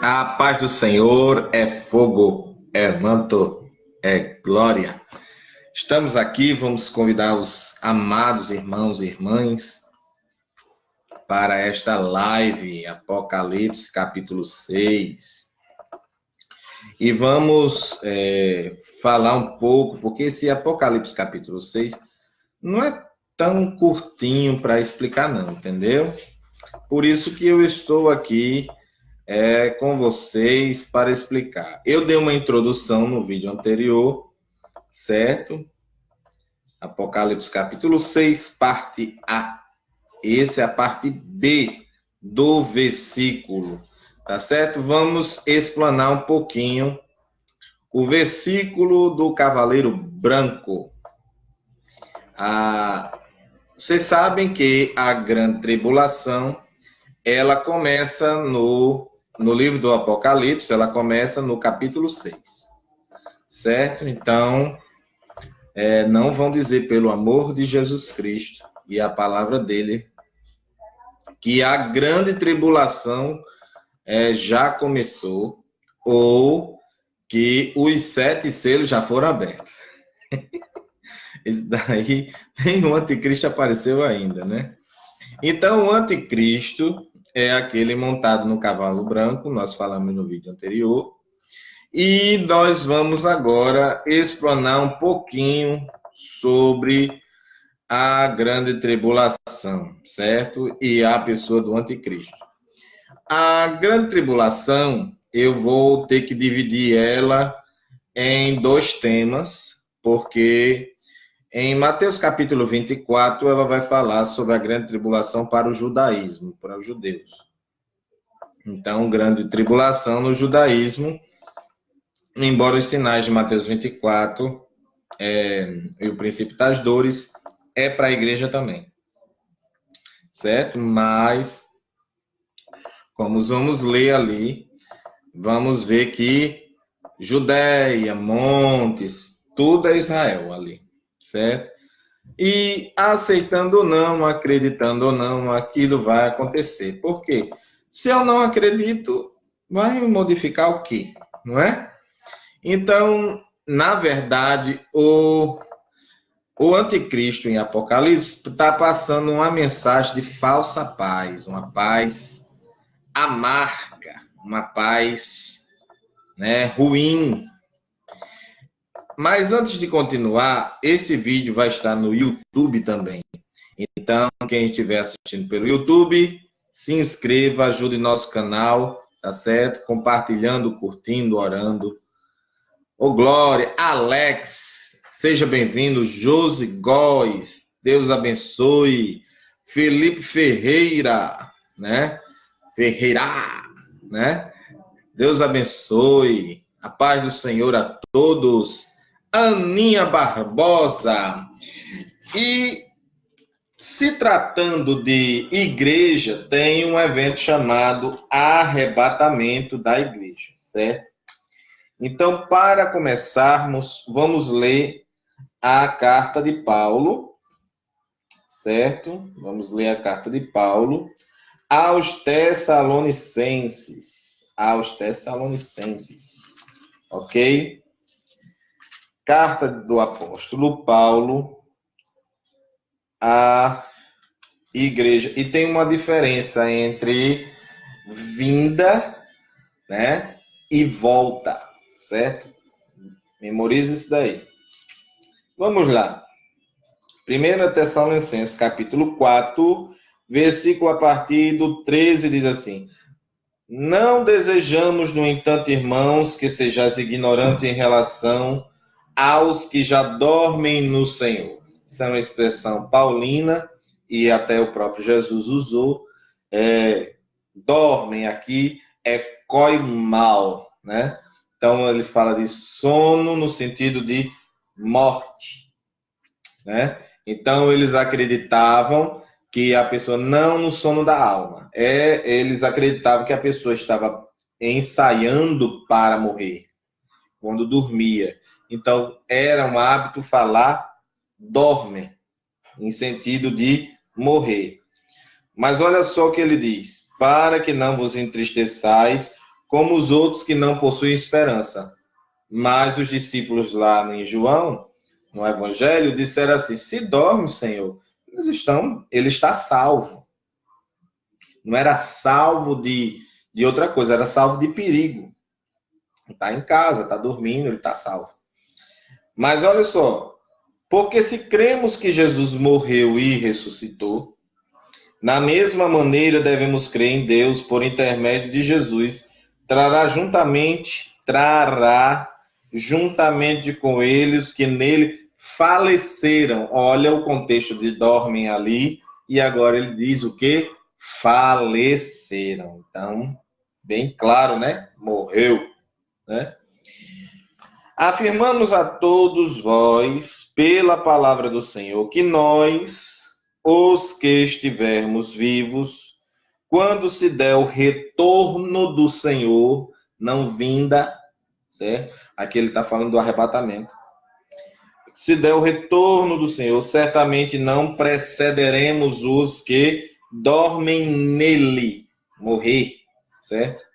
A paz do Senhor é fogo, é manto, é glória. Estamos aqui, vamos convidar os amados irmãos e irmãs para esta live, Apocalipse capítulo 6. E vamos falar um pouco, porque esse Apocalipse capítulo 6 não é tão curtinho para explicar não, entendeu? Por isso que eu estou aqui com vocês para explicar. Eu dei uma introdução no vídeo anterior, certo? Apocalipse capítulo 6, parte A. Essa é a parte B do versículo, tá certo? Vamos explanar um pouquinho o versículo do cavaleiro branco. Vocês sabem que a grande tribulação, ela começa no livro do Apocalipse, ela começa no capítulo 6, certo? Então, não vão dizer pelo amor de Jesus Cristo e a palavra dele que a grande tribulação já começou ou que os 7 selos já foram abertos. Isso daí nem o anticristo apareceu ainda, né? Então, o anticristo é aquele montado no cavalo branco, nós falamos no vídeo anterior, e nós vamos agora explanar um pouquinho sobre a grande tribulação, certo? E a pessoa do anticristo. A grande tribulação, eu vou ter que dividir ela em 2 temas, porque em Mateus capítulo 24, ela vai falar sobre a grande tribulação para o judaísmo, para os judeus. Então, grande tribulação no judaísmo, embora os sinais de Mateus 24 e o princípio das dores é para a igreja também, certo? Mas, como vamos ler ali, vamos ver que Judéia, montes, tudo é Israel ali, certo? E aceitando ou não, acreditando ou não, aquilo vai acontecer. Por quê? Se eu não acredito, vai modificar o quê? Não é? Então, na verdade, o anticristo em Apocalipse está passando uma mensagem de falsa paz, uma paz amarga, uma paz, né, ruim. Mas antes de continuar, este vídeo vai estar no YouTube também. Então, quem estiver assistindo pelo YouTube, se inscreva, ajude nosso canal, tá certo? Compartilhando, curtindo, orando. Ô, Glória, Alex, seja bem-vindo. Josi Góes, Deus abençoe. Felipe Ferreira, né? Ferreira, né? Deus abençoe. A paz do Senhor a todos. Aninha Barbosa. E se tratando de igreja, tem um evento chamado Arrebatamento da Igreja, certo? Então, para começarmos, vamos ler a carta de Paulo, certo? Vamos ler a carta de Paulo aos Tessalonicenses. Aos Tessalonicenses, ok? Carta do apóstolo Paulo à igreja. E tem uma diferença entre vinda, né, e volta, certo? Memorize isso daí. Vamos lá. 1 Tessalonicenses, capítulo 4, versículo a partir do 13, diz assim: Não desejamos, no entanto, irmãos, que sejais ignorantes em relação aos que já dormem no Senhor. Essa é uma expressão paulina, e até o próprio Jesus usou. Dormem aqui é koimal, né? Então ele fala de sono no sentido de morte, né? Então eles acreditavam que a pessoa não no sono da alma, eles acreditavam que a pessoa estava ensaiando para morrer quando dormia. Então era um hábito falar dorme, em sentido de morrer. Mas olha só o que ele diz: para que não vos entristeçais como os outros que não possuem esperança. Mas os discípulos lá em João, no Evangelho, disseram assim: se dorme, Senhor, ele está salvo. Não era salvo de outra coisa, era salvo de perigo. Está em casa, está dormindo, ele está salvo. Mas olha só, porque se cremos que Jesus morreu e ressuscitou, na mesma maneira devemos crer em Deus por intermédio de Jesus, trará juntamente com ele os que nele faleceram. Olha o contexto de dormem ali, e agora ele diz o quê? Faleceram. Então, bem claro, né? Morreu, né? Afirmamos a todos vós, pela palavra do Senhor, que nós, os que estivermos vivos, quando se der o retorno do Senhor, não vinda, certo? Aqui ele está falando do arrebatamento. Se der o retorno do Senhor, certamente não precederemos os que dormem nele, morrer, certo?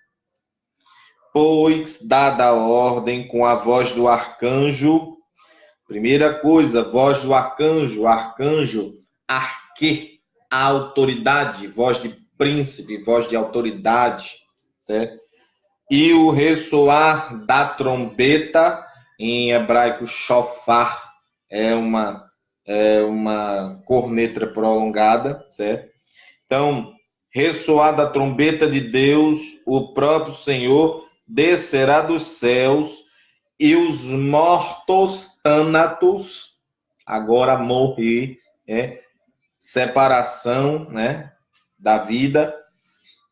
Pois, dada a ordem com a voz do arcanjo, primeira coisa, voz do arcanjo, arque, a autoridade, voz de príncipe, voz de autoridade, certo? E o ressoar da trombeta, em hebraico shofar, é uma corneta prolongada, certo? Então, ressoar da trombeta de Deus, o próprio Senhor descerá dos céus e os mortos tânatos, agora morrer, separação, né, da vida,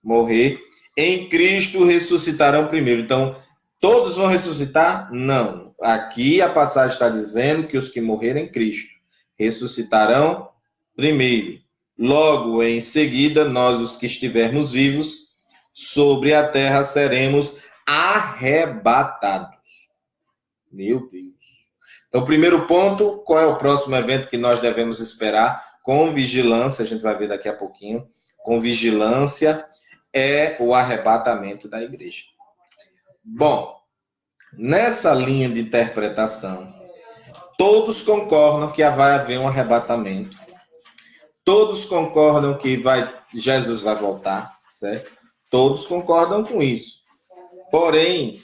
morrer, em Cristo ressuscitarão primeiro. Então, todos vão ressuscitar? Não. Aqui a passagem está dizendo que os que morrerem em Cristo ressuscitarão primeiro. Logo, em seguida, nós, os que estivermos vivos sobre a terra, seremos arrebatados. Meu Deus. Então, primeiro ponto, qual é o próximo evento que nós devemos esperar? Com vigilância, a gente vai ver daqui a pouquinho, com vigilância, é o arrebatamento da igreja. Bom, nessa linha de interpretação, todos concordam que vai haver um arrebatamento. Todos concordam que Jesus vai voltar, certo? Todos concordam com isso. Porém,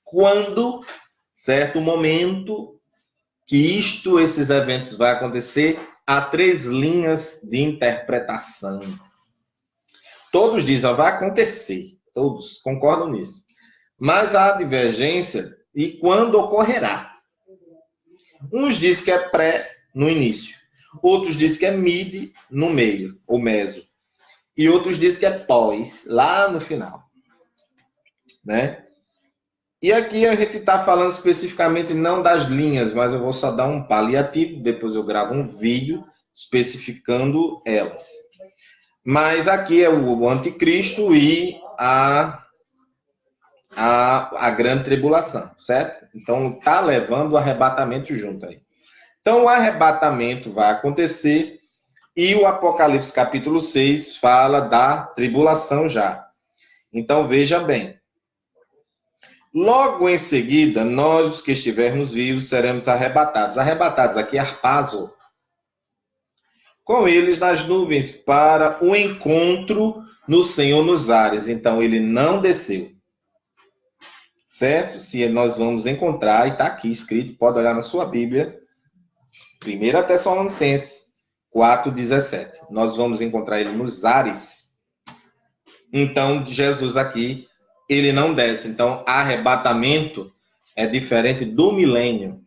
quando, certo momento que esses eventos vão acontecer, há 3 linhas de interpretação. Todos dizem, vai acontecer. Todos concordam nisso. Mas há divergência e quando ocorrerá. Uns dizem que é pré no início. Outros dizem que é mid no meio, ou meso. E outros dizem que é pós, lá no final. Né? E aqui a gente está falando especificamente não das linhas, mas eu vou só dar um paliativo, depois eu gravo um vídeo especificando elas. Mas aqui é o anticristo e a grande tribulação, certo? Então está levando o arrebatamento junto aí. Então o arrebatamento vai acontecer e o Apocalipse capítulo 6 fala da tribulação já. Então veja bem. Logo em seguida, nós, os que estivermos vivos, seremos arrebatados. Arrebatados aqui, harpazo. Com eles nas nuvens para o encontro no Senhor nos ares. Então, ele não desceu. Certo? Se nós vamos encontrar, e está aqui escrito, pode olhar na sua Bíblia, 1 Tessalonicenses 4,17. Nós vamos encontrar ele nos ares. Então, Jesus aqui, ele não desce. Então, arrebatamento é diferente do milênio.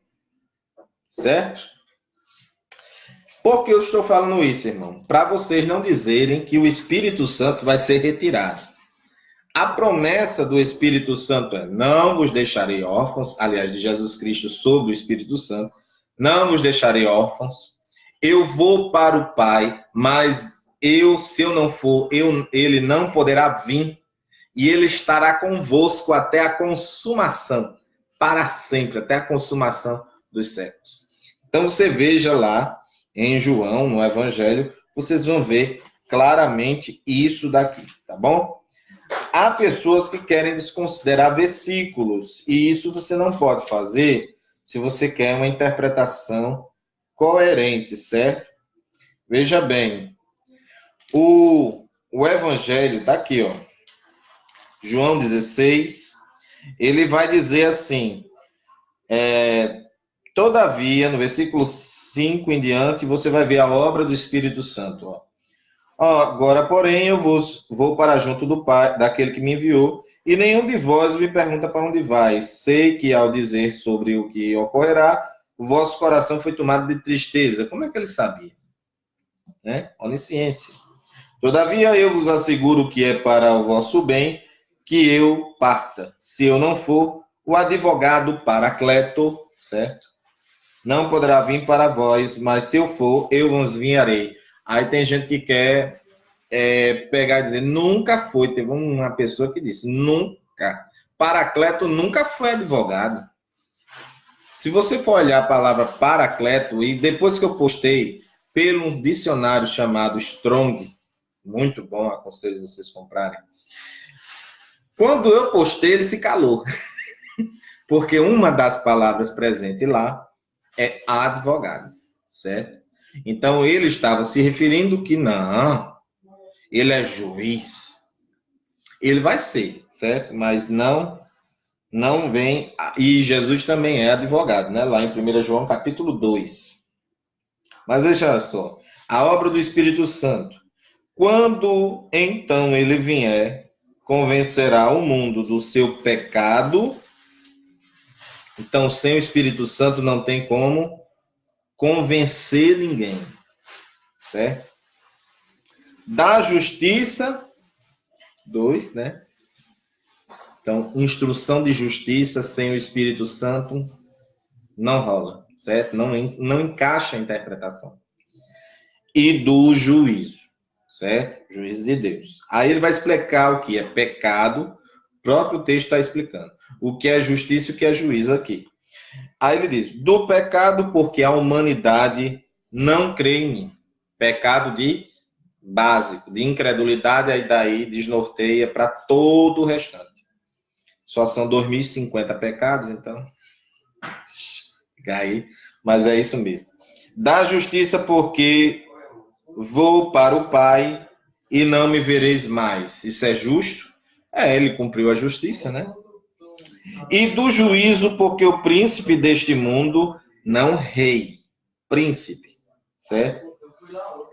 Certo? Por que eu estou falando isso, irmão? Para vocês não dizerem que o Espírito Santo vai ser retirado. A promessa do Espírito Santo é: não vos deixarei órfãos, aliás, de Jesus Cristo sobre o Espírito Santo, não vos deixarei órfãos, eu vou para o Pai, mas se eu não for, ele não poderá vir, e ele estará convosco até a consumação, para sempre, até a consumação dos séculos. Então você veja lá, em João, no Evangelho, vocês vão ver claramente isso daqui, tá bom? há pessoas que querem desconsiderar versículos, e isso você não pode fazer se você quer uma interpretação coerente, certo? Veja bem, o Evangelho está aqui, ó, João 16, ele vai dizer assim, todavia, no versículo 5 em diante, você vai ver a obra do Espírito Santo, ó. Agora, porém, eu vou para junto do Pai, daquele que me enviou, e nenhum de vós me pergunta para onde vai. Sei que ao dizer sobre o que ocorrerá, o vosso coração foi tomado de tristeza. Como é que ele sabia? Né? Onisciência. Todavia, eu vos asseguro que é para o vosso bem que eu parta. Se eu não for, o advogado Paracleto, certo? Não poderá vir para vós, mas se eu for, eu vos enviarei. Aí tem gente que quer pegar e dizer, nunca foi. Teve uma pessoa que disse, nunca. Paracleto nunca foi advogado. Se você for olhar a palavra Paracleto, e depois que eu postei pelo dicionário chamado Strong, muito bom, aconselho vocês comprarem. Quando eu postei, ele se calou. Porque uma das palavras presentes lá é advogado, certo? Então ele estava se referindo que não, ele é juiz. Ele vai ser, certo? Mas não vem. E Jesus também é advogado, né? Lá em 1 João capítulo 2. Mas veja só, a obra do Espírito Santo. Quando então ele vier, convencerá o mundo do seu pecado. Então, sem o Espírito Santo não tem como convencer ninguém, certo? Da justiça, 2, né? Então, instrução de justiça sem o Espírito Santo não rola, certo? Não encaixa a interpretação. E do juízo, certo? Juízo de Deus. Aí ele vai explicar o que é pecado, o próprio texto está explicando. O que é justiça e o que é juízo aqui. Aí ele diz, do pecado porque a humanidade não crê em mim. Pecado de básico, de incredulidade, aí daí desnorteia para todo o restante. Só são 2050 pecados, então. Aí, mas é isso mesmo. Da justiça porque vou para o Pai e não me vereis mais. Isso é justo? Ele cumpriu a justiça, né? E do juízo porque o príncipe deste mundo, não rei, príncipe, certo?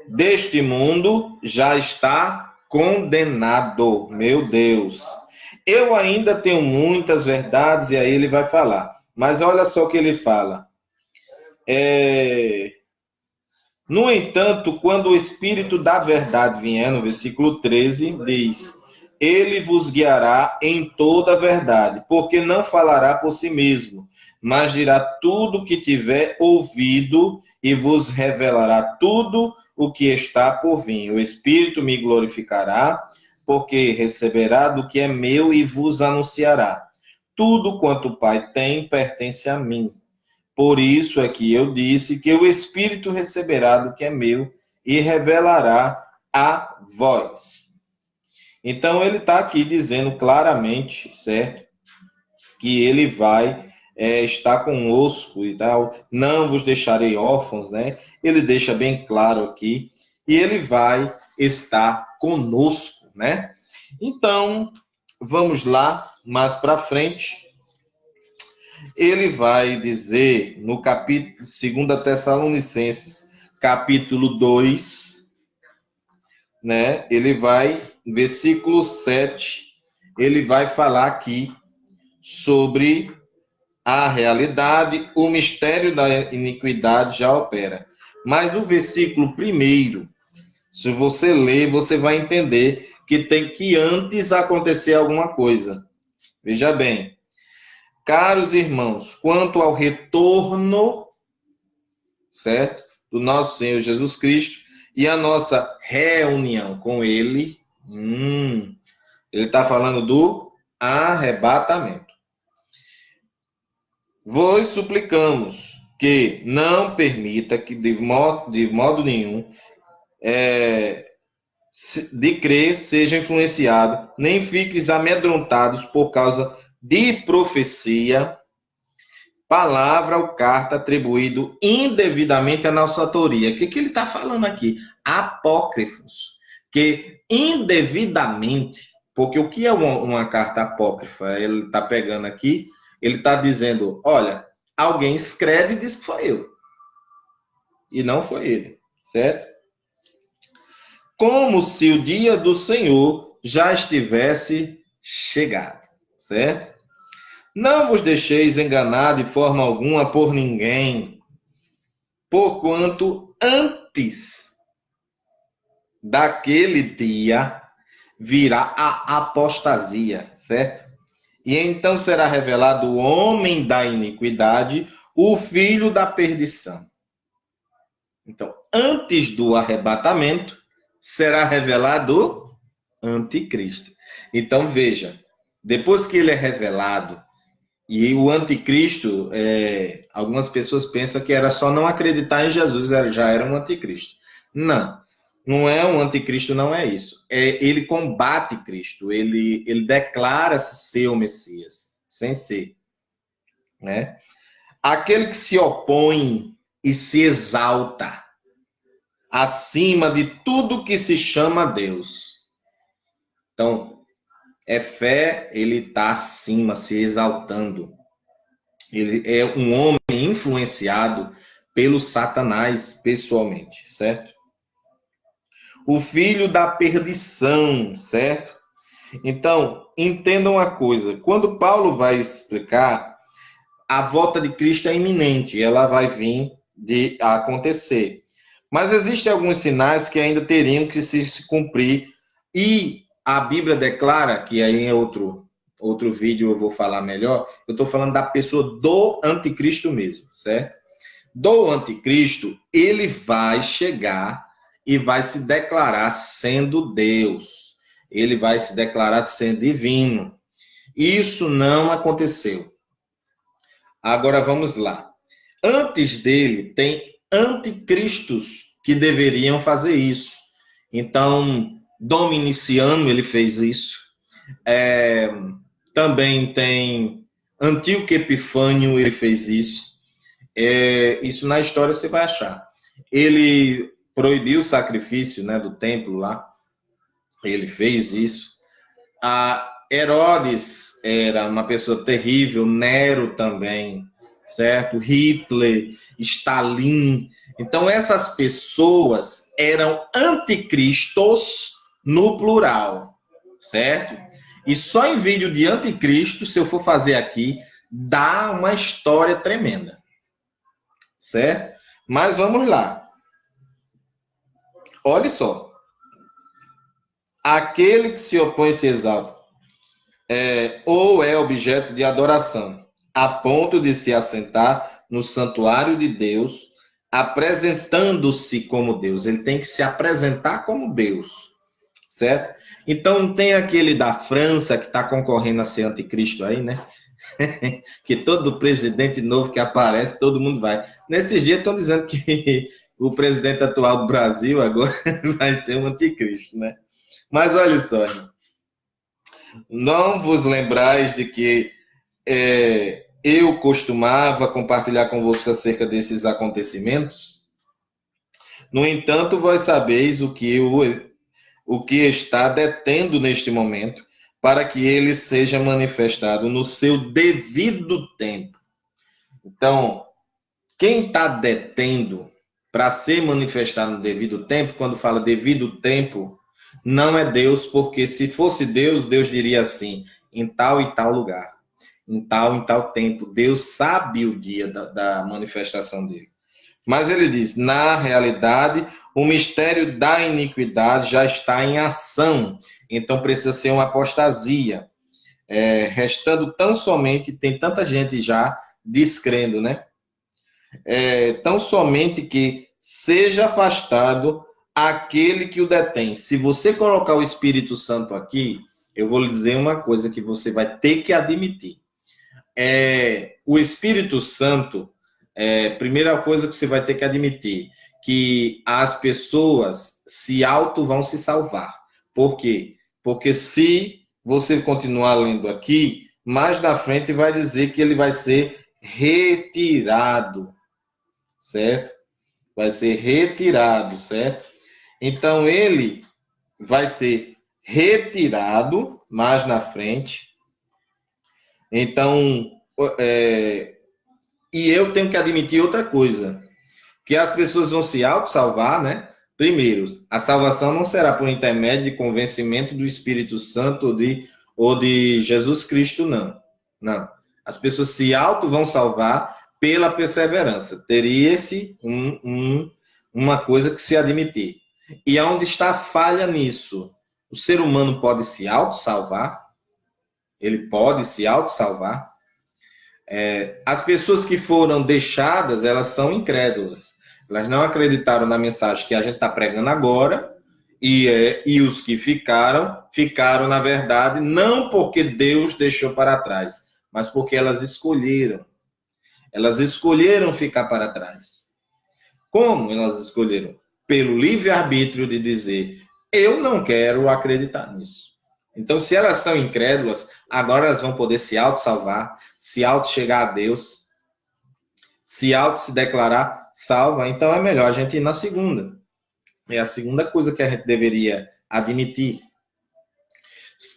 Deste mundo já está condenado. Meu Deus. Eu ainda tenho muitas verdades, e aí ele vai falar. Mas olha só o que ele fala. No entanto, quando o Espírito da verdade vier, no versículo 13, diz: Ele vos guiará em toda a verdade, porque não falará por si mesmo, mas dirá tudo o que tiver ouvido e vos revelará tudo o que está por vir. O Espírito me glorificará, porque receberá do que é meu e vos anunciará. Tudo quanto o Pai tem pertence a mim. Por isso é que eu disse que o Espírito receberá do que é meu e revelará a vós. Então ele está aqui dizendo claramente, certo? Que ele vai estar conosco e tal. Não vos deixarei órfãos, né? Ele deixa bem claro aqui. E ele vai estar conosco, né? Então, vamos lá, mais para frente. Ele vai dizer no capítulo 2 Tessalonicenses, capítulo 2, né? Ele vai, versículo 7, ele vai falar aqui sobre a realidade, o mistério da iniquidade já opera. Mas no versículo 1, se você ler, você vai entender que tem que antes acontecer alguma coisa. Veja bem, caros irmãos, quanto ao retorno, certo, do nosso Senhor Jesus Cristo e a nossa reunião com Ele, ele está falando do arrebatamento. Vos suplicamos que não permita que de modo nenhum de crer seja influenciado, nem fiques amedrontados por causa de profecia, palavra ou carta atribuído indevidamente à nossa autoria. O que ele está falando aqui? Apócrifos. Que indevidamente, porque o que é uma carta apócrifa? Ele está pegando aqui, ele está dizendo, olha, alguém escreve e diz que foi eu. E não foi ele, certo? Como se o dia do Senhor já estivesse chegado, certo? Não vos deixeis enganar de forma alguma por ninguém, porquanto antes daquele dia virá a apostasia, certo? E então será revelado o homem da iniquidade, o filho da perdição. Então, antes do arrebatamento, será revelado o anticristo. Então, veja, depois que ele é revelado, e o anticristo, algumas pessoas pensam que era só não acreditar em Jesus, já era um anticristo. Não, não é um anticristo, não é isso. Ele combate Cristo, ele declara-se ser o Messias, sem ser. Né? Aquele que se opõe e se exalta acima de tudo que se chama Deus. Então, fé, ele está acima, se exaltando. Ele é um homem influenciado pelo Satanás pessoalmente, certo? O filho da perdição, certo? Então, entendam uma coisa. Quando Paulo vai explicar, a volta de Cristo é iminente, ela vai vir a acontecer. Mas existem alguns sinais que ainda teriam que se cumprir. E a Bíblia declara, que aí em outro vídeo eu vou falar melhor, eu estou falando da pessoa do anticristo mesmo, certo? Do anticristo, ele vai chegar e vai se declarar sendo Deus. Ele vai se declarar sendo divino. Isso não aconteceu. Agora vamos lá. Antes dele, tem anticristos que deveriam fazer isso. Então, Dominiciano, ele fez isso. Também tem Antíoco Epifânio, ele fez isso. Isso na história você vai achar. Ele proibiu o sacrifício, né, do templo lá. Ele fez isso. Herodes era uma pessoa terrível, Nero também, certo? Hitler, Stalin. Então, essas pessoas eram anticristos no plural, certo? E só em vídeo de anticristo, se eu for fazer aqui, dá uma história tremenda, certo? Mas vamos lá. Olha só. Aquele que se opõe e se exalta ou é objeto de adoração, a ponto de se assentar no santuário de Deus, apresentando-se como Deus. Ele tem que se apresentar como Deus, certo? Então, tem aquele da França que está concorrendo a ser anticristo aí, né? Que todo presidente novo que aparece, todo mundo vai. Nesses dias estão dizendo que o presidente atual do Brasil agora vai ser um anticristo, né? Mas olha só, não vos lembrais de que eu costumava compartilhar convosco acerca desses acontecimentos? No entanto, vós sabeis o que está detendo neste momento, para que ele seja manifestado no seu devido tempo. Então, quem está detendo para ser manifestado no devido tempo, quando fala devido tempo, não é Deus, porque se fosse Deus, Deus diria assim, em tal e tal lugar, em tal tempo. Deus sabe o dia da manifestação dele. Mas ele diz, na realidade, o mistério da iniquidade já está em ação, então precisa ser uma apostasia. Restando tão somente, tem tanta gente já descrendo, né? Tão somente que seja afastado aquele que o detém. Se você colocar o Espírito Santo aqui, eu vou lhe dizer uma coisa que você vai ter que admitir. O Espírito Santo, primeira coisa que você vai ter que admitir, que as pessoas vão se salvar. Por quê? Porque se você continuar lendo aqui, mais na frente vai dizer que ele vai ser retirado, certo? Vai ser retirado, certo? Então, ele vai ser retirado mais na frente. Então, e eu tenho que admitir outra coisa, que as pessoas vão se auto-salvar, né? Primeiro, a salvação não será por intermédio de convencimento do Espírito Santo ou de Jesus Cristo, não. Não. As pessoas se vão salvar pela perseverança. Teria-se uma coisa que se admitir. E onde está a falha nisso? O ser humano pode se auto-salvar? Ele pode se auto-salvar? As pessoas que foram deixadas, elas são incrédulas. Elas não acreditaram na mensagem que a gente está pregando agora, e os que ficaram, na verdade, não porque Deus deixou para trás, mas porque elas escolheram. Elas escolheram ficar para trás. Como elas escolheram? Pelo livre-arbítrio de dizer, eu não quero acreditar nisso. Então, se elas são incrédulas, agora elas vão poder se auto-salvar, se auto-chegar a Deus, se auto-se declarar salva. Então, é melhor a gente ir na segunda. É a segunda coisa que a gente deveria admitir.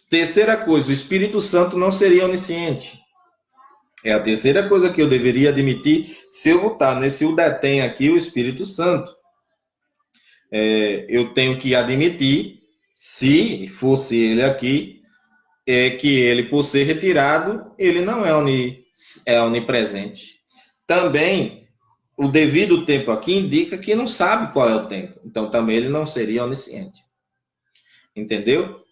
Terceira coisa, o Espírito Santo não seria onisciente. É a terceira coisa que eu deveria admitir se eu botar nesse o detém aqui o Espírito Santo. Eu tenho que admitir, se fosse ele aqui, que ele, por ser retirado, ele não é onipresente. Também, o devido tempo aqui indica que não sabe qual é o tempo. Então, também ele não seria onisciente. Entendeu?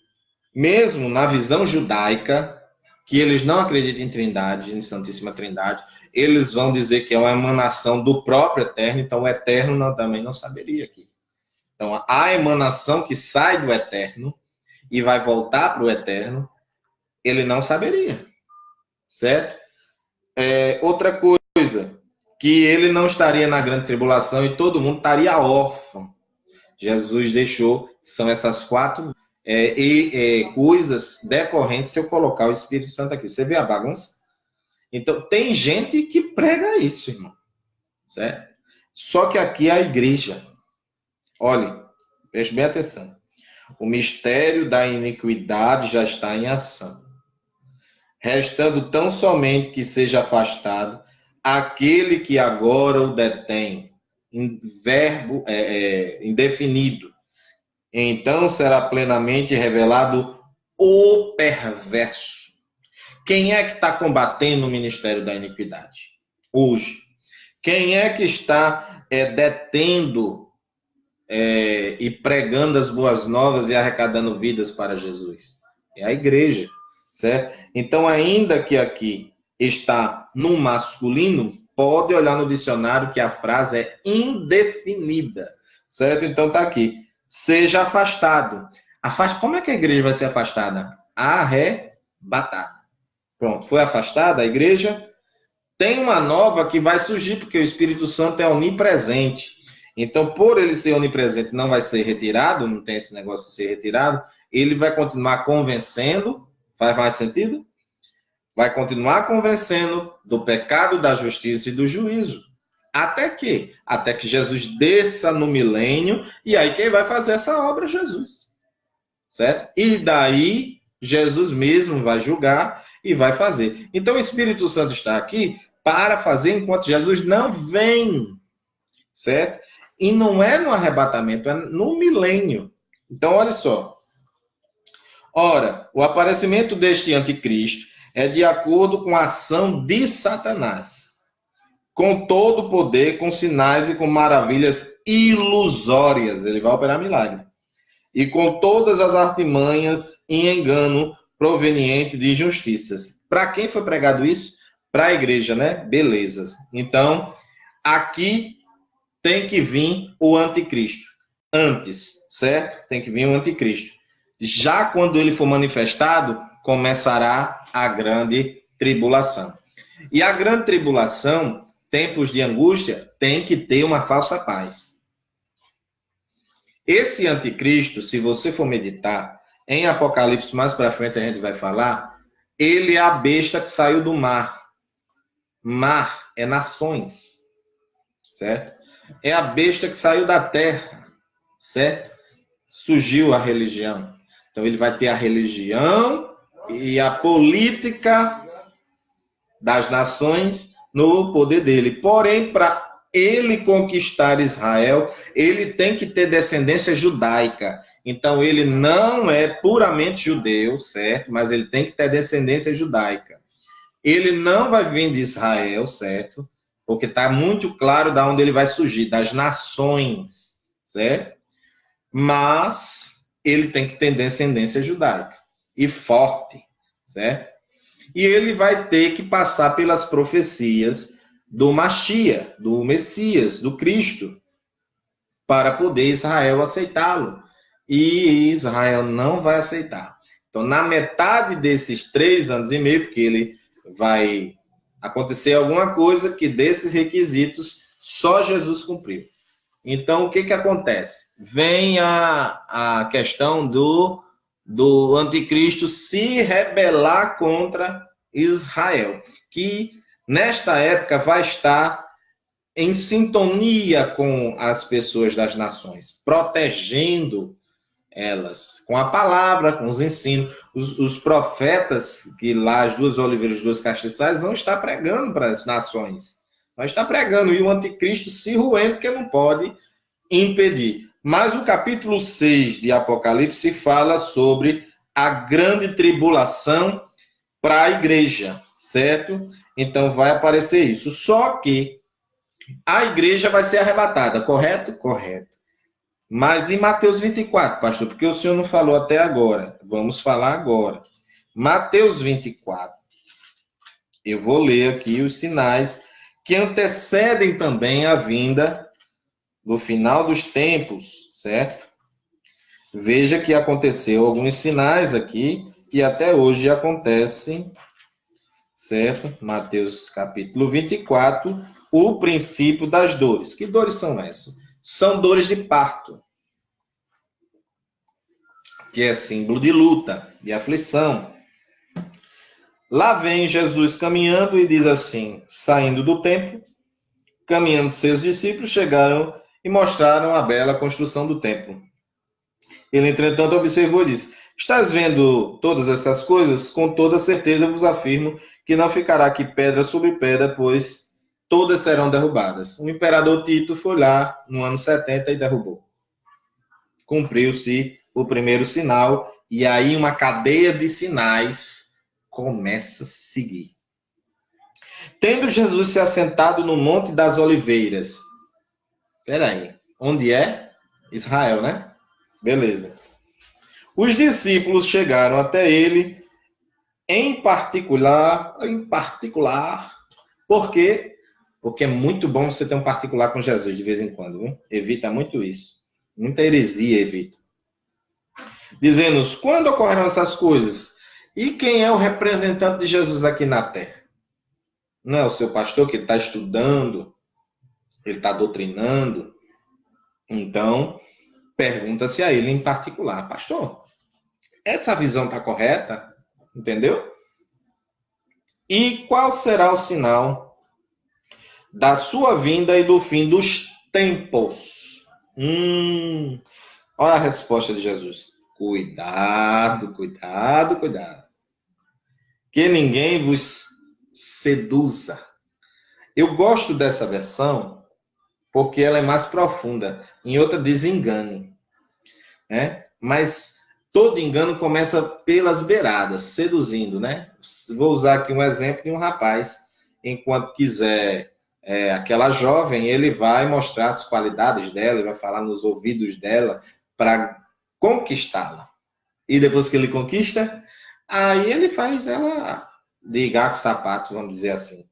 Mesmo na visão judaica, que eles não acreditam em Trindade, em Santíssima Trindade, eles vão dizer que é uma emanação do próprio Eterno, então o Eterno também não saberia aqui. Então, a emanação que sai do Eterno e vai voltar para o Eterno, ele não saberia, certo? Outra coisa, que ele não estaria na grande tribulação e todo mundo estaria órfão. Jesus deixou, são essas quatro coisas decorrentes se eu colocar o Espírito Santo aqui. Você vê a bagunça? Então, tem gente que prega isso, irmão, certo? Só que aqui é a igreja. Olhe, preste bem atenção. O mistério da iniquidade já está em ação, restando tão somente que seja afastado aquele que agora o detém, em verbo indefinido. Então será plenamente revelado o perverso. Quem é que está combatendo o ministério da iniquidade hoje? Quem é que está detendo e pregando as boas novas e arrecadando vidas para Jesus? É a igreja, certo? Então, ainda que aqui está no masculino, pode olhar no dicionário que a frase é indefinida, certo? Então, está aqui. Seja afastado. Como é que a igreja vai ser afastada? Arrebatada. Pronto, foi afastada a igreja. Tem uma nova que vai surgir, porque o Espírito Santo é onipresente. Então, por ele ser onipresente, não vai ser retirado, não tem esse negócio de ser retirado, ele vai continuar convencendo, faz mais sentido? Vai continuar convencendo do pecado, da justiça e do juízo. Até que Jesus desça no milênio, e aí quem vai fazer essa obra é Jesus. Certo? E daí, Jesus mesmo vai julgar e vai fazer. Então, o Espírito Santo está aqui para fazer enquanto Jesus não vem. Certo? E não é no arrebatamento, é no milênio. Então, olha só. Ora, o aparecimento deste anticristo é de acordo com a ação de Satanás, com todo o poder, com sinais e com maravilhas ilusórias. Ele vai operar milagre. E com todas as artimanhas e engano proveniente de injustiças. Para quem foi pregado isso? Para a igreja, né? Beleza. Então, aqui tem que vir o anticristo. Antes, certo? Tem que vir o anticristo. Já quando ele for manifestado, começará a grande tribulação. E a grande tribulação, tempos de angústia, tem que ter uma falsa paz. Esse anticristo, se você for meditar, em Apocalipse, mais para frente a gente vai falar, ele é a besta que saiu do mar. Mar é nações, certo? É a besta que saiu da terra, certo? Surgiu a religião. Então ele vai ter a religião e a política das nações no poder dele. Porém, para ele conquistar Israel, ele tem que ter descendência judaica. Então, ele não é puramente judeu, certo? Mas ele tem que ter descendência judaica. Ele não vai vir de Israel, certo? Porque está muito claro de onde ele vai surgir, das nações, certo? Mas ele tem que ter descendência judaica e forte, certo? E ele vai ter que passar pelas profecias do Mashiach, do Messias, do Cristo, para poder Israel aceitá-lo. E Israel não vai aceitar. Então, na metade desses 3 anos e meio, porque ele vai acontecer alguma coisa que desses requisitos só Jesus cumpriu. Então, o que que acontece? Vem a questão do anticristo se rebelar contra Israel, que nesta época vai estar em sintonia com as pessoas das nações, protegendo elas com a palavra, com os ensinos. Os profetas, que lá as 2 oliveiras, os 2 castiçais, vão estar pregando para as nações. Vão estar pregando, e o anticristo se roendo, porque não pode impedir. Mas o capítulo 6 de Apocalipse fala sobre a grande tribulação para a igreja, certo? Então vai aparecer isso. Só que a igreja vai ser arrebatada, correto? Correto. Mas em Mateus 24, pastor, porque o senhor não falou até agora. Vamos falar agora. Mateus 24. Eu vou ler aqui os sinais que antecedem também a vinda do final dos tempos, certo? Veja que aconteceu alguns sinais aqui que até hoje acontecem, certo? Mateus capítulo 24, o princípio das dores. Que dores são essas? São dores de parto, que é símbolo de luta, de aflição. Lá vem Jesus caminhando e diz assim, saindo do templo, caminhando seus discípulos, chegaram e mostraram a bela construção do templo. Ele, entretanto, observou e disse, estás vendo todas essas coisas? Com toda certeza vos afirmo que não ficará aqui pedra sobre pedra, pois todas serão derrubadas. O imperador Tito foi lá no ano 70 e derrubou. Cumpriu-se o primeiro sinal, e aí uma cadeia de sinais começa a seguir. Tendo Jesus se assentado no Monte das Oliveiras. Espera aí, onde é? Israel, né? Beleza. Os discípulos chegaram até ele, em particular, por quê? Porque é muito bom você ter um particular com Jesus de vez em quando, viu? Evita muito isso. Muita heresia evita. Dizendo-nos, quando ocorreram essas coisas? E quem é o representante de Jesus aqui na terra? Não é o seu pastor que está estudando, ele está doutrinando? Então, pergunta-se a ele em particular, pastor, essa visão está correta? Entendeu? E qual será o sinal da sua vinda e do fim dos tempos? Olha a resposta de Jesus. Cuidado, cuidado, cuidado. Que ninguém vos seduza. Eu gosto dessa versão porque ela é mais profunda. Em outra, desengane. Né? Mas todo engano começa pelas beiradas, seduzindo, né? Vou usar aqui um exemplo de um rapaz. Enquanto quiser aquela jovem, ele vai mostrar as qualidades dela, ele vai falar nos ouvidos dela para conquistá-la. E depois que ele conquista, aí ele faz ela de gato e sapato, vamos dizer assim.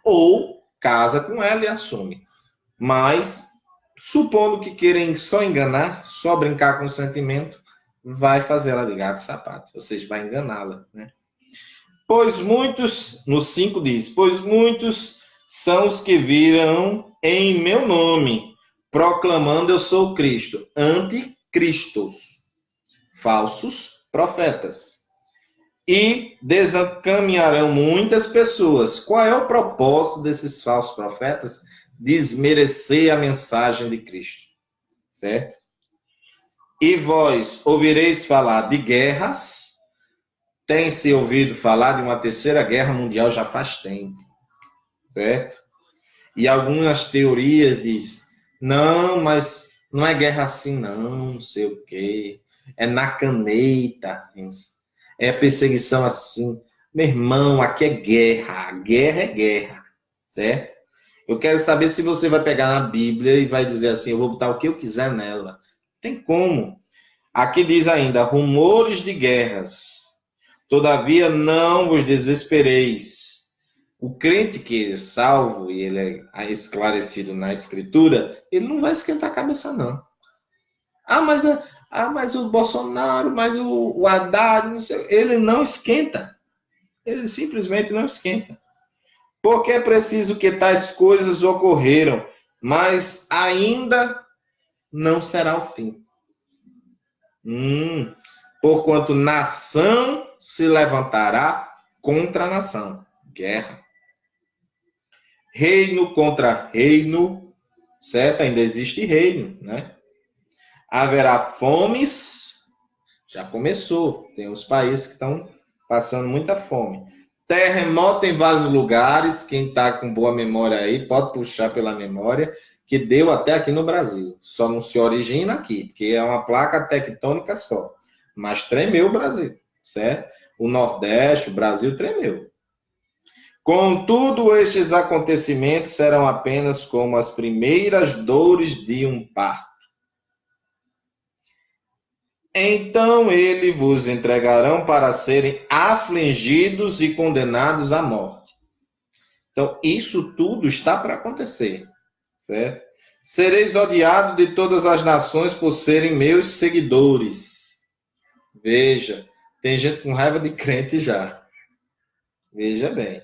Ou casa com ela e assume. Mas, supondo que querem só enganar, só brincar com o sentimento, vai fazer ela de gato e sapato. Ou seja, vai enganá-la, né? Pois muitos, no 5 diz, pois muitos são os que virão em meu nome, proclamando eu sou Cristo. cristos, falsos profetas. E desencaminharão muitas pessoas. Qual é o propósito desses falsos profetas? Desmerecer a mensagem de Cristo, certo? E vós ouvireis falar de guerras. Tem-se ouvido falar de uma terceira guerra mundial já faz tempo, certo? E algumas teorias dizem, não, mas não é guerra assim não sei o quê. É na caneta, é perseguição assim. Meu irmão, aqui é guerra. Guerra é guerra, certo? Eu quero saber se você vai pegar na Bíblia e vai dizer assim, eu vou botar o que eu quiser nela. Tem como. Aqui diz ainda, rumores de guerras. Todavia não vos desespereis. O crente que é salvo e ele é esclarecido na Escritura, ele não vai esquentar a cabeça, não. Mas o Bolsonaro, mas o Haddad, não sei, ele não esquenta. Ele simplesmente não esquenta. Porque é preciso que tais coisas ocorreram, mas ainda não será o fim. Porquanto nação se levantará contra nação. Guerra. Reino contra reino, certo? Ainda existe reino, né? Haverá fomes, já começou. Tem uns países que estão passando muita fome. Terremoto em vários lugares. Quem está com boa memória aí, pode puxar pela memória, que deu até aqui no Brasil. Só não se origina aqui, porque é uma placa tectônica só. Mas tremeu o Brasil, certo? O Nordeste, o Brasil tremeu. Contudo, estes acontecimentos serão apenas como as primeiras dores de um parto. Então ele vos entregarão para serem afligidos e condenados à morte. Então, isso tudo está para acontecer, certo? Sereis odiados de todas as nações por serem meus seguidores. Veja, tem gente com raiva de crente já. Veja bem.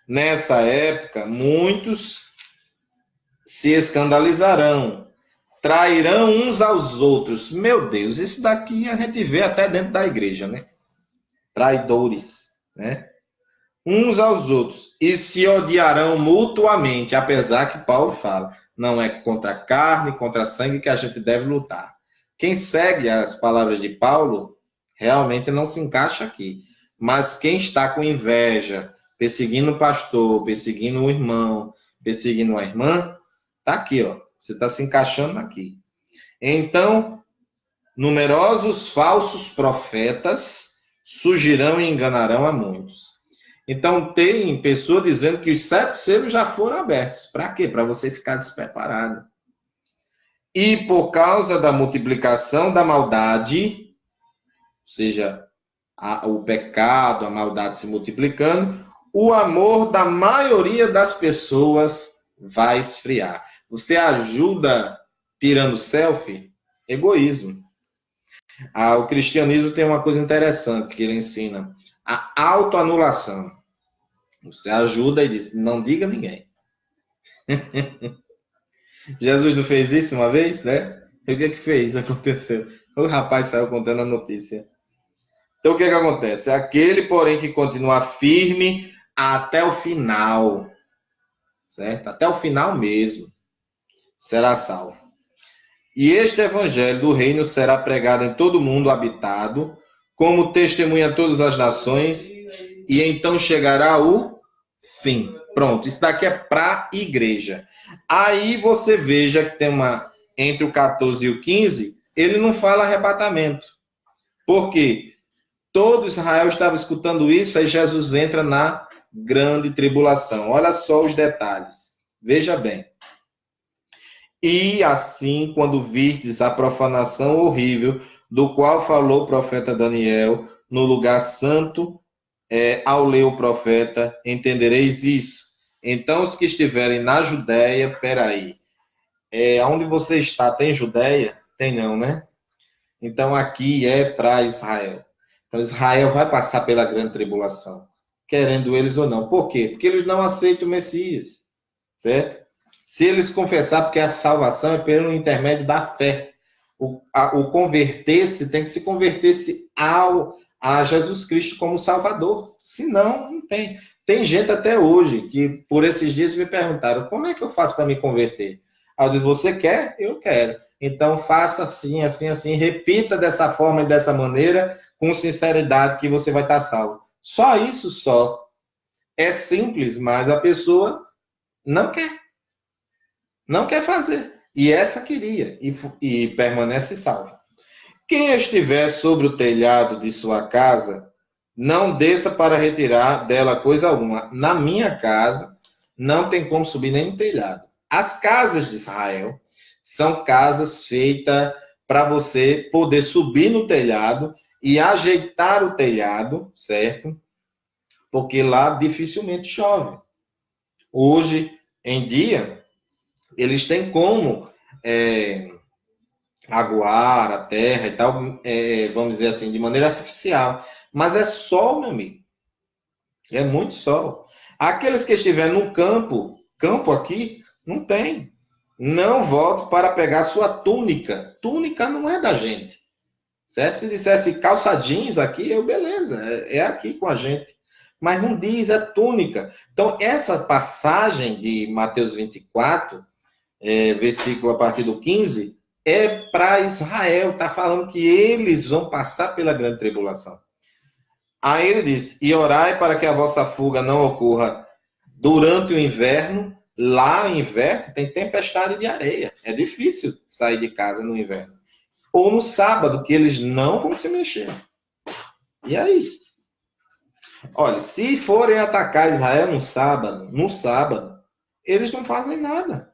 Nessa época, muitos se escandalizarão, trairão uns aos outros. Meu Deus, isso daqui a gente vê até dentro da igreja, né? Traidores, né? Uns aos outros, e se odiarão mutuamente, apesar que Paulo fala, não é contra a carne, contra sangue que a gente deve lutar. Quem segue as palavras de Paulo, realmente não se encaixa aqui. Mas quem está com inveja, perseguindo o pastor, perseguindo o irmão, perseguindo a irmã, tá aqui, ó. Você está se encaixando aqui. Então, numerosos falsos profetas surgirão e enganarão a muitos. Então, tem pessoa dizendo que os 7 selos já foram abertos. Para quê? Para você ficar despreparado. E por causa da multiplicação da maldade, ou seja, o pecado, a maldade se multiplicando, o amor da maioria das pessoas vai esfriar. Você ajuda tirando selfie? Egoísmo. O cristianismo tem uma coisa interessante que ele ensina. A autoanulação. Você ajuda e diz, não diga a ninguém. Jesus não fez isso uma vez, né? E o que fez? Aconteceu. O rapaz saiu contando a notícia. Então, o que acontece? Aquele, porém, que continua firme até o final, certo? Até o final mesmo, será salvo. E este evangelho do reino será pregado em todo o mundo habitado, como testemunha a todas as nações, e então chegará o fim. Pronto, isso daqui é para a igreja. Aí você veja que tem entre o 14 e o 15, ele não fala arrebatamento. Por quê? Todo Israel estava escutando isso, aí Jesus entra na grande tribulação. Olha só os detalhes. Veja bem. E assim, quando virdes a profanação horrível, do qual falou o profeta Daniel, no lugar santo, ao ler o profeta, entendereis isso. Então, os que estiverem na Judéia, peraí, onde você está, tem Judéia? Tem não, né? Então, aqui é para Israel. Então, Israel vai passar pela grande tribulação, querendo eles ou não. Por quê? Porque eles não aceitam o Messias, certo? Se eles confessar, porque a salvação é pelo intermédio da fé. O converter-se tem que se converter-se a Jesus Cristo como Salvador. Senão, não tem. Tem gente até hoje que, por esses dias, me perguntaram, como é que eu faço para me converter? Aí eu disse, você quer? Eu quero. Então, faça assim, assim, assim, repita dessa forma e dessa maneira, com sinceridade, que você vai estar salvo. Só isso só. É simples, mas a pessoa não quer. Não quer fazer. E essa queria, e permanece salva. Quem estiver sobre o telhado de sua casa, não desça para retirar dela coisa alguma. Na minha casa, não tem como subir nem no telhado. As casas de Israel são casas feitas para você poder subir no telhado e ajeitar o telhado, certo? Porque lá dificilmente chove. Hoje em dia, eles têm como aguar a terra e tal, vamos dizer assim, de maneira artificial. Mas é sol, meu amigo. É muito sol. Aqueles que estiverem no campo aqui, não tem. Não volte para pegar sua túnica. Túnica não é da gente. Certo? Se dissesse calça jeans aqui, beleza, é aqui com a gente. Mas não diz, é túnica. Então, essa passagem de Mateus 24, versículo a partir do 15, é para Israel. Está falando que eles vão passar pela grande tribulação. Aí ele diz, e orai para que a vossa fuga não ocorra durante o inverno. Lá no inverno tem tempestade de areia. É difícil sair de casa no inverno. Ou no sábado, que eles não vão se mexer. E aí? Olha, se forem atacar Israel no sábado, eles não fazem nada.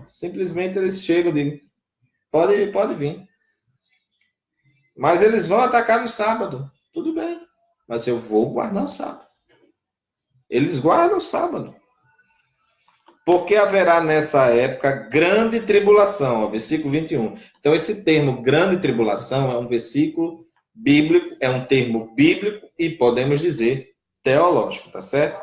Simplesmente eles chegam e dizem, pode vir. Mas eles vão atacar no sábado. Tudo bem. Mas eu vou guardar o sábado. Eles guardam o sábado. Porque haverá nessa época grande tribulação, ó, versículo 21. Então, esse termo grande tribulação é um versículo bíblico, é um termo bíblico e podemos dizer teológico, tá certo?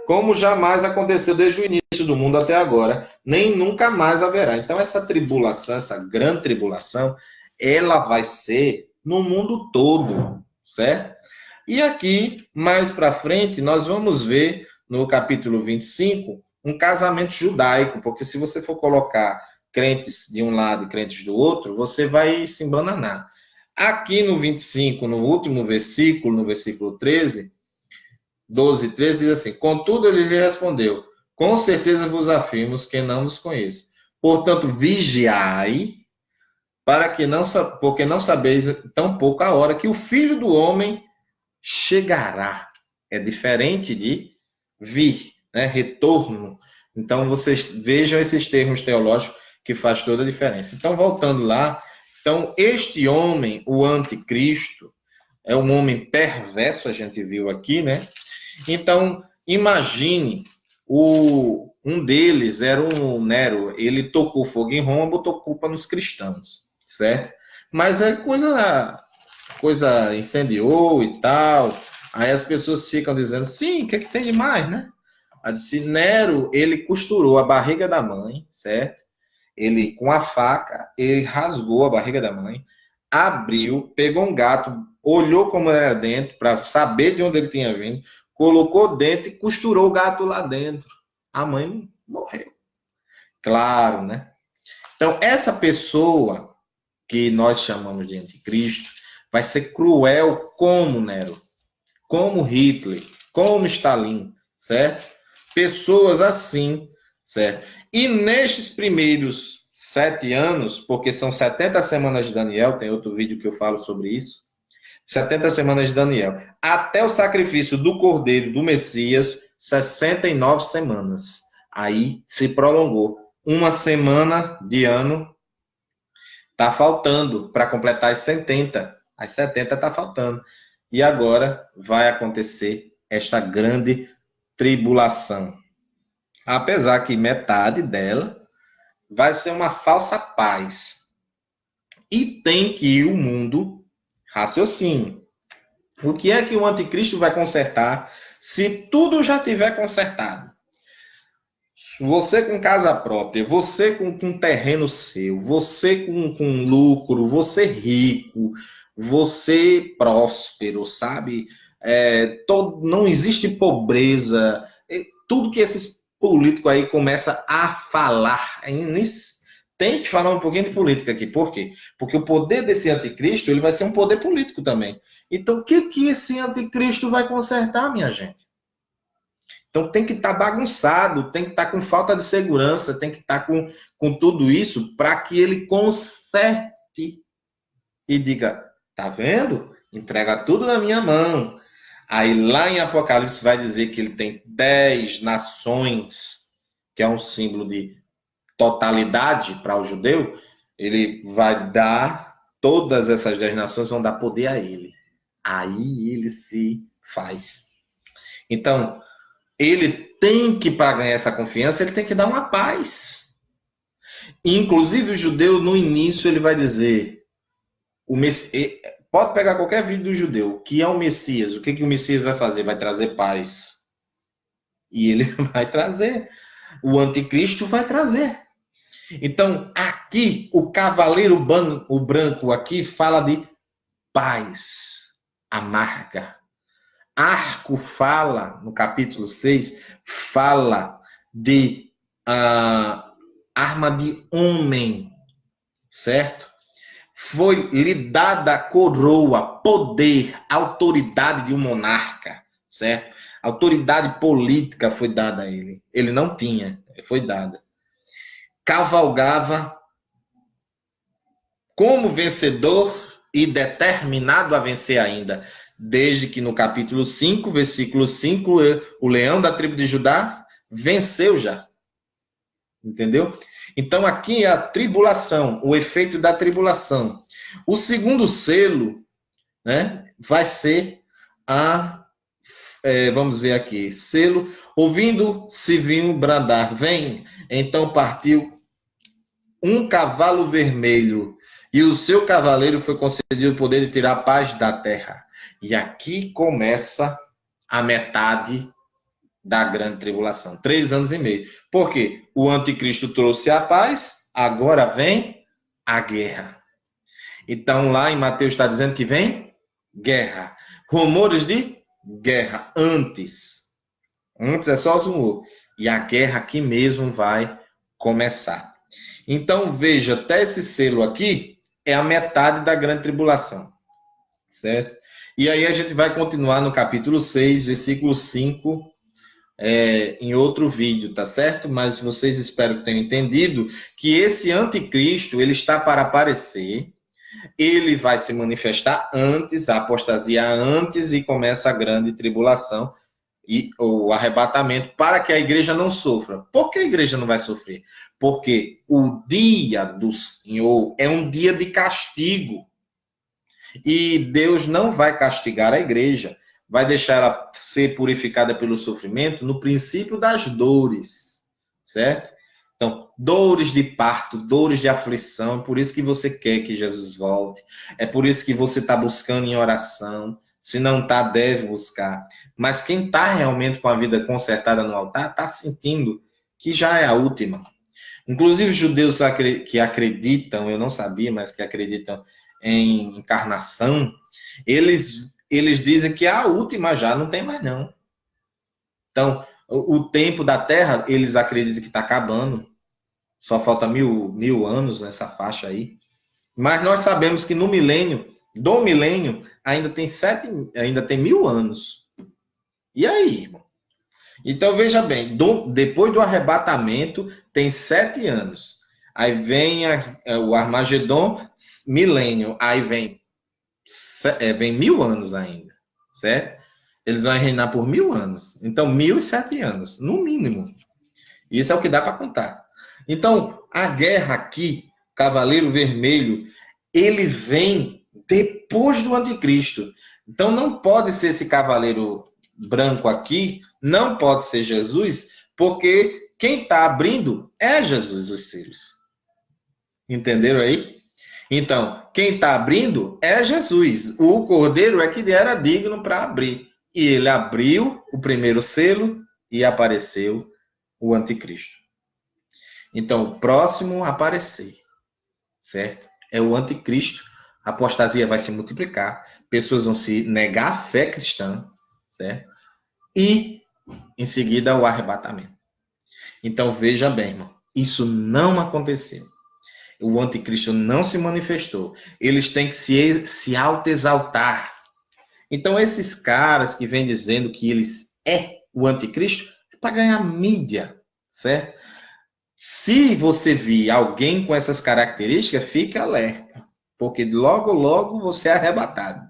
Como jamais aconteceu desde o início do mundo até agora, nem nunca mais haverá. Então, essa tribulação, essa grande tribulação, ela vai ser no mundo todo, certo? E aqui, mais para frente, nós vamos ver no capítulo 25 um casamento judaico, porque se você for colocar crentes de um lado e crentes do outro, você vai se embananar. Aqui no 25, no último versículo, no versículo 13, 12 e 13, diz assim, contudo ele lhe respondeu, com certeza vos afirmo que não nos conheço. Portanto, vigiai, porque não sabeis tão pouco a hora que o Filho do Homem chegará. É diferente de vir, né? Retorno. Então, vocês vejam esses termos teológicos que faz toda a diferença. Então, voltando lá, então, este homem, o anticristo, é um homem perverso, a gente viu aqui, né? Então, imagine, um deles era um Nero, ele tocou fogo em Roma, botou culpa nos cristãos, certo? Mas é coisa incendiou e tal. Aí as pessoas ficam dizendo, sim, o que é que tem de mais, né? Aí disse, Nero, ele costurou a barriga da mãe, certo? Ele, com a faca, ele rasgou a barriga da mãe, abriu, pegou um gato, olhou como era dentro, para saber de onde ele tinha vindo, colocou dentro e costurou o gato lá dentro. A mãe morreu. Claro, né? Então, essa pessoa que nós chamamos de anticristo, vai ser cruel como Nero, como Hitler, como Stalin, certo? Pessoas assim, certo? E nestes primeiros 7 anos, porque são 70 semanas de Daniel, tem outro vídeo que eu falo sobre isso, 70 semanas de Daniel, até o sacrifício do Cordeiro do Messias, 69 semanas. Aí se prolongou. Uma semana de ano está faltando para completar as 70. As 70 está faltando. E agora vai acontecer esta grande tribulação. Apesar que metade dela vai ser uma falsa paz. E tem que o mundo raciocine. O que é que o anticristo vai consertar se tudo já tiver consertado? Você com casa própria, você com terreno seu, você com lucro, você rico, você próspero, sabe? Não existe pobreza. Tudo que esses políticos aí começam a falar, tem que falar um pouquinho de política aqui. Por quê? Porque o poder desse anticristo, ele vai ser um poder político também. Então, o que esse anticristo vai consertar, minha gente? Então tem que estar bagunçado, tem que estar com falta de segurança, tem que estar com tudo isso para que ele conserte e diga, tá vendo? Entrega tudo na minha mão. Aí lá em Apocalipse vai dizer que ele tem 10 nações, que é um símbolo de totalidade para o judeu. Ele vai dar, todas essas 10 nações vão dar poder a ele. Aí ele se faz. Então, ele tem que, para ganhar essa confiança, ele tem que dar uma paz. Inclusive, o judeu, no início, ele vai dizer, pode pegar qualquer vídeo do judeu, que é o Messias. O que o Messias vai fazer? Vai trazer paz. E ele vai trazer. O anticristo vai trazer. Então, aqui, o cavaleiro branco aqui fala de paz amarga. Arco fala, no capítulo 6, fala de arma de homem, certo? Foi lhe dada coroa, poder, autoridade de um monarca, certo? Autoridade política foi dada a ele. Ele não tinha, foi dada. Cavalgava como vencedor e determinado a vencer ainda. Desde que no capítulo 5, versículo 5, o leão da tribo de Judá venceu já. Entendeu? Então aqui é a tribulação, o efeito da tribulação. O segundo selo, né, vai ser vamos ver aqui, selo, ouvindo se viu bradar, vem, então partiu um cavalo vermelho, e o seu cavaleiro foi concedido o poder de tirar a paz da terra. E aqui começa a metade da grande tribulação. 3 anos e meio. Por quê? O anticristo trouxe a paz, agora vem a guerra. Então lá em Mateus está dizendo que vem guerra. Rumores de guerra. Antes é só os rumores. E a guerra aqui mesmo vai começar. Então veja, até esse selo aqui é a metade da grande tribulação. Certo? E aí a gente vai continuar no capítulo 6, versículo 5, em outro vídeo, tá certo? Mas vocês espero que tenham entendido que esse anticristo, ele está para aparecer, ele vai se manifestar antes, a apostasia antes, e começa a grande tribulação e o arrebatamento, para que a igreja não sofra. Por que a igreja não vai sofrer? Porque o dia do Senhor é um dia de castigo. E Deus não vai castigar a igreja, vai deixar ela ser purificada pelo sofrimento no princípio das dores, certo? Então, dores de parto, dores de aflição, por isso que você quer que Jesus volte, é por isso que você está buscando em oração, se não está, deve buscar. Mas quem está realmente com a vida consertada no altar, está sentindo que já é a última. Inclusive, os judeus que acreditam, eu não sabia, mas que acreditam em encarnação, eles dizem que é a última já, não tem mais não. Então, o tempo da Terra, eles acreditam que está acabando, só falta mil anos nessa faixa aí. Mas nós sabemos que no milênio, ainda tem 1000 anos. E aí, irmão? Então, veja bem, depois do arrebatamento, tem 7 anos. Aí vem o Armagedon, milênio. Aí vem 1000 anos ainda, certo? Eles vão reinar por 1000 anos. Então, 1007 anos, no mínimo. Isso é o que dá para contar. Então, a guerra aqui, Cavaleiro Vermelho, ele vem depois do anticristo. Então, não pode ser esse cavaleiro branco aqui, não pode ser Jesus, porque quem está abrindo é Jesus, os selos. Entenderam aí? Então, quem está abrindo é Jesus. O cordeiro é que era digno para abrir. E ele abriu o primeiro selo e apareceu o anticristo. Então, o próximo a aparecer, certo? É o anticristo. A apostasia vai se multiplicar, pessoas vão se negar a fé cristã, certo? E, em seguida, o arrebatamento. Então, veja bem, irmão, isso não aconteceu. O anticristo não se manifestou. Eles têm que se autoexaltar. Então, esses caras que vêm dizendo que eles é o anticristo, é para ganhar mídia, certo? Se você vir alguém com essas características, fique alerta, porque logo, logo você é arrebatado.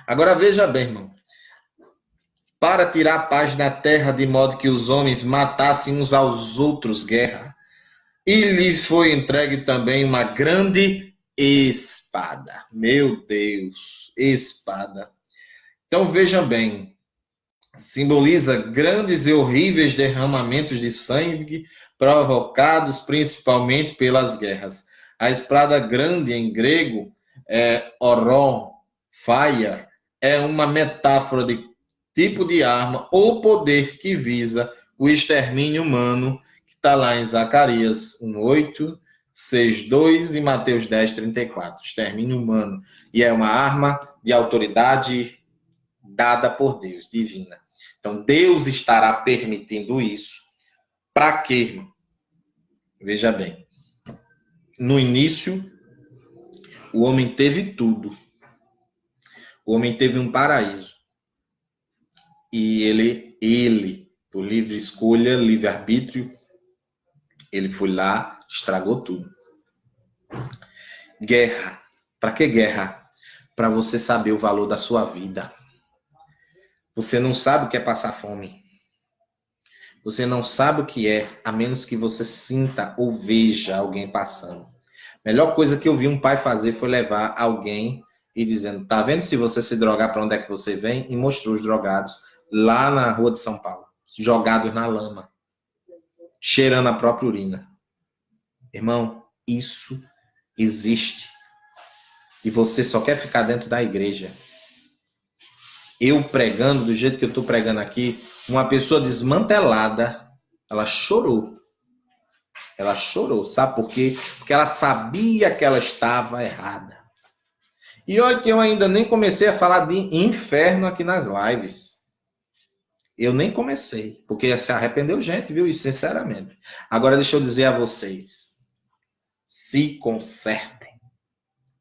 Agora veja bem, irmão. Para tirar a paz da terra de modo que os homens matassem uns aos outros guerra, e lhes foi entregue também uma grande espada. Meu Deus, espada. Então veja bem, simboliza grandes e horríveis derramamentos de sangue provocados principalmente pelas guerras. A espada grande em grego, oron, fire, é uma metáfora de tipo de arma ou poder que visa o extermínio humano, que está lá em Zacarias 1:8, 6:2 e Mateus 10:34. Extermínio humano. E é uma arma de autoridade dada por Deus, divina. Então, Deus estará permitindo isso. Para quê? Veja bem. No início, o homem teve tudo. O homem teve um paraíso. E ele, por livre escolha, livre-arbítrio, ele foi lá, estragou tudo. Guerra. Para que guerra? Para você saber o valor da sua vida. Você não sabe o que é passar fome. Você não sabe o que é, a menos que você sinta ou veja alguém passando. A melhor coisa que eu vi um pai fazer foi levar alguém e dizendo, tá vendo se você se drogar, para onde é que você vem? E mostrou os drogados lá na rua de São Paulo, jogados na lama, cheirando a própria urina. Irmão, isso existe. E você só quer ficar dentro da igreja. Eu pregando do jeito que eu estou pregando aqui, uma pessoa desmantelada, ela chorou. Ela chorou, sabe por quê? Porque ela sabia que ela estava errada. E olha que eu ainda nem comecei a falar de inferno aqui nas lives. Eu nem comecei, porque se arrependeu gente, viu? E sinceramente. Agora deixa eu dizer a vocês. Se consertem,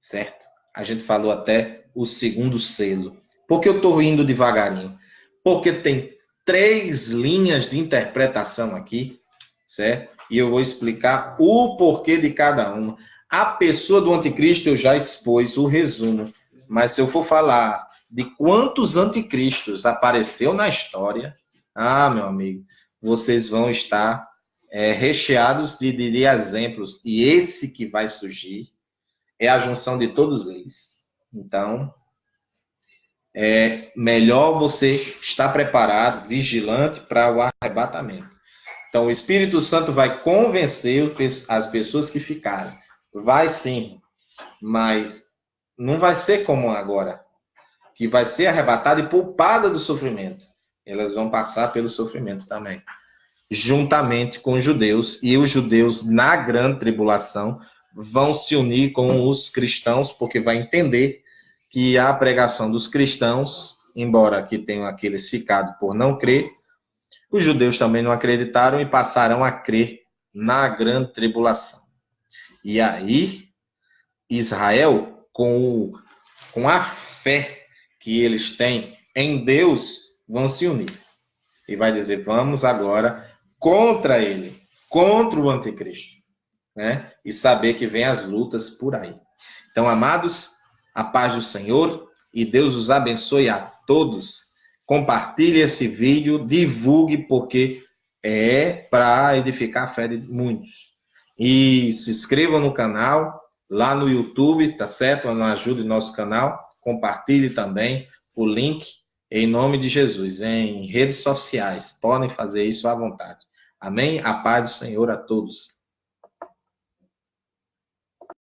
certo? A gente falou até o segundo selo. Por que eu estou indo devagarinho? Porque tem 3 linhas de interpretação aqui, certo? E eu vou explicar o porquê de cada uma. A pessoa do anticristo eu já expus o resumo, mas se eu for falar de quantos anticristos apareceu na história, meu amigo, vocês vão estar recheados de exemplos. E esse que vai surgir é a junção de todos eles. Então, é melhor você estar preparado, vigilante para o arrebatamento. Então, o Espírito Santo vai convencer as pessoas que ficarem. Vai sim, mas não vai ser como agora, que vai ser arrebatada e poupada do sofrimento. Elas vão passar pelo sofrimento também, juntamente com os judeus. E os judeus, na grande tribulação, vão se unir com os cristãos, porque vai entender que a pregação dos cristãos, embora que tenham aqueles ficado por não crer, os judeus também não acreditaram e passaram a crer na grande tribulação. E aí, Israel, com a fé que eles têm em Deus, vão se unir. E vai dizer, vamos agora contra ele, contra o anticristo, né? E saber que vem as lutas por aí. Então, amados, a paz do Senhor e Deus os abençoe a todos. Compartilhe esse vídeo, divulgue, porque é para edificar a fé de muitos. E se inscrevam no canal, lá no YouTube, tá certo? Ajude nosso canal. Compartilhe também o link, em nome de Jesus, em redes sociais. Podem fazer isso à vontade. Amém? A paz do Senhor a todos.